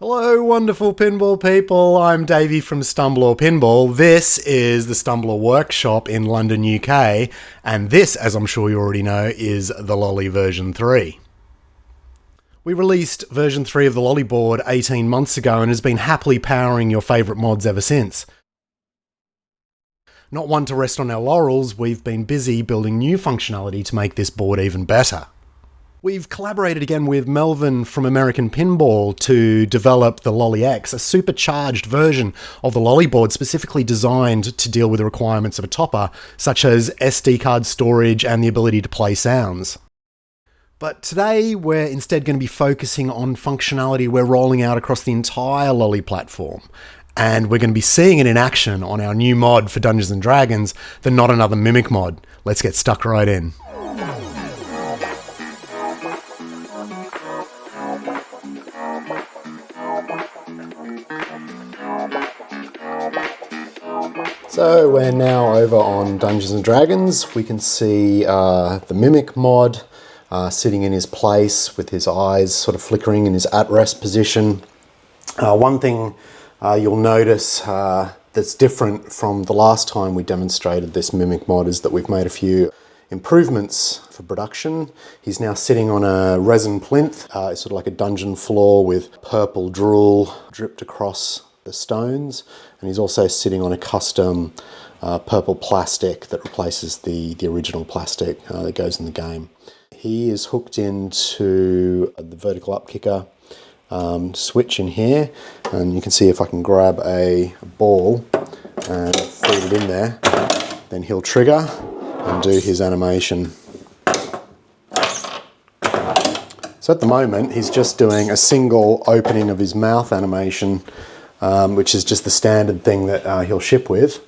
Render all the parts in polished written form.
Hello, wonderful pinball people. I'm Davey from Stumblor Pinball. This is the Stumblor Workshop in London, UK, and this, as I'm sure you already know, is the Lolly version 3. We released version 3 of the Lolly board 18 months ago and has been happily powering your favourite mods ever since. Not one to rest on our laurels, we've been busy building new functionality to make this board even better. We've collaborated again with Melvin from American Pinball to develop the Lolly X, a supercharged version of the Lolly board specifically designed to deal with the requirements of a topper, such as SD card storage and the ability to play sounds. But today we're instead going to be focusing on functionality we're rolling out across the entire Lolly platform. And we're going to be seeing it in action on our new mod for Dungeons & Dragons, the Not Another Mimic mod. Let's get stuck right in. So we're now over on Dungeons & Dragons. We can see the Mimic mod sitting in his place with his eyes sort of flickering in his at-rest position. One thing you'll notice that's different from the last time we demonstrated this Mimic mod is that we've made a few improvements for production. He's now sitting on a resin plinth. It's sort of like a dungeon floor with purple drool dripped across the stones, and he's also sitting on a custom purple plastic that replaces the original plastic that goes in the game. He is hooked into the vertical up kicker switch in here, and you can see if I can grab a ball and feed it in there, then he'll trigger and do his animation. So at the moment he's just doing a single opening of his mouth animation, which is just the standard thing that he'll ship with.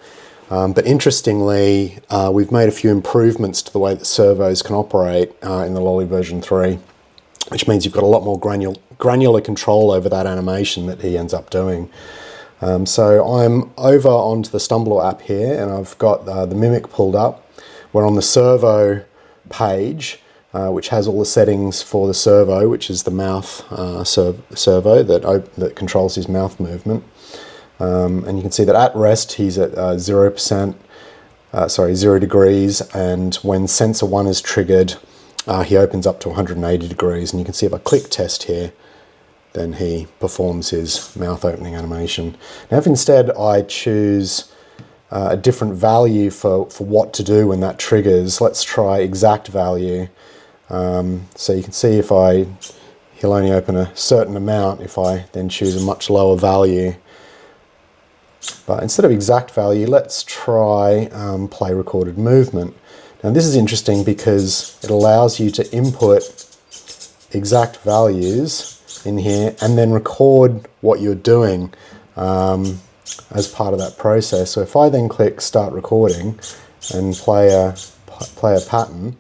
But interestingly, we've made a few improvements to the way that servos can operate in the Lolly version 3, which means you've got a lot more granular control over that animation that he ends up doing. So I'm over onto the Stumblor app here, and I've got the Mimic pulled up. We're on the servo page, which has all the settings for the servo, which is the mouth servo that controls his mouth movement. And you can see that at rest he's at 0 degrees, and when sensor 1 is triggered, he opens up to 180 degrees. And you can see if I click test here, then he performs his mouth opening animation. Now if instead I choose a different value for what to do when that triggers, let's try exact value. So you can see if he'll only open a certain amount if I then choose a much lower value. But instead of exact value, let's try play recorded movement. Now this is interesting because it allows you to input exact values in here and then record what you're doing as part of that process. So if I then click start recording and play a pattern,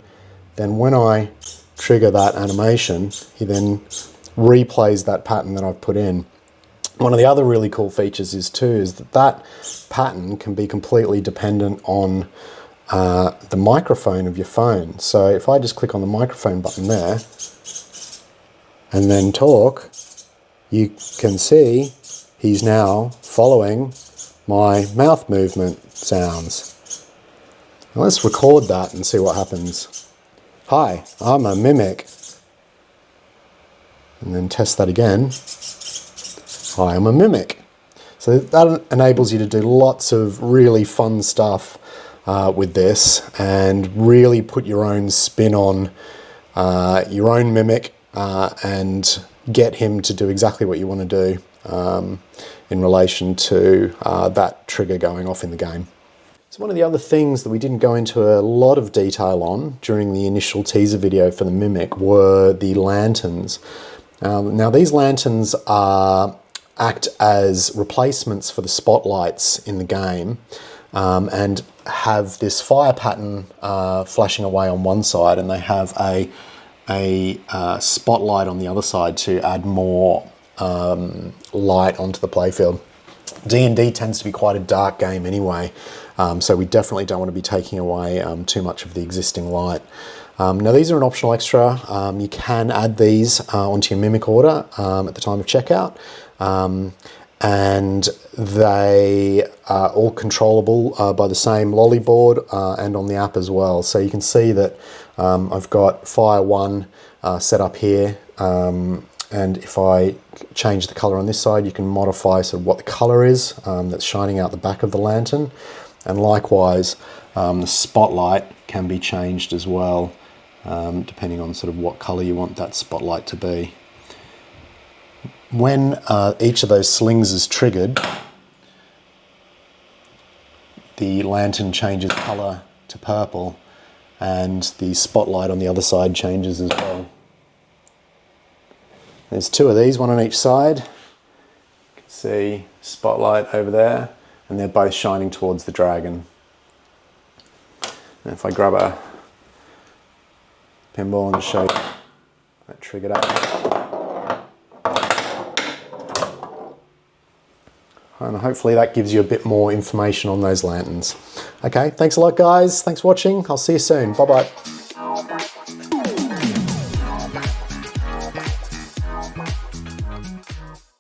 then when I trigger that animation, he then replays that pattern that I've put in. One of the other really cool features is that pattern can be completely dependent on the microphone of your phone. So if I just click on the microphone button there and then talk, you can see he's now following my mouth movement sounds. Now let's record that and see what happens. Hi, I'm a mimic. And then test that again. Hi, I'm a mimic. So that enables you to do lots of really fun stuff with this and really put your own spin on your own mimic and get him to do exactly what you want to do in relation to that trigger going off in the game. So one of the other things that we didn't go into a lot of detail on during the initial teaser video for the Mimic were the lanterns. Now these lanterns act as replacements for the spotlights in the game and have this fire pattern flashing away on one side, and they have a spotlight on the other side to add more light onto the playfield. D&D tends to be quite a dark game anyway, so we definitely don't want to be taking away too much of the existing light. Now these are an optional extra. You can add these onto your Mimic order at the time of checkout. And they are all controllable by the same lolly board and on the app as well. So you can see that I've got Fire 1 set up here, and if I change the color on this side, you can modify sort of what the color is that's shining out the back of the lantern. And likewise, the spotlight can be changed as well, depending on sort of what color you want that spotlight to be. When each of those slings is triggered, the lantern changes color to purple, and the spotlight on the other side changes as well. There's two of these, one on each side. You can see spotlight over there, and they're both shining towards the dragon. And if I grab a pinball and show you that triggered up. And hopefully that gives you a bit more information on those lanterns. Okay, thanks a lot guys. Thanks for watching. I'll see you soon. Bye-bye.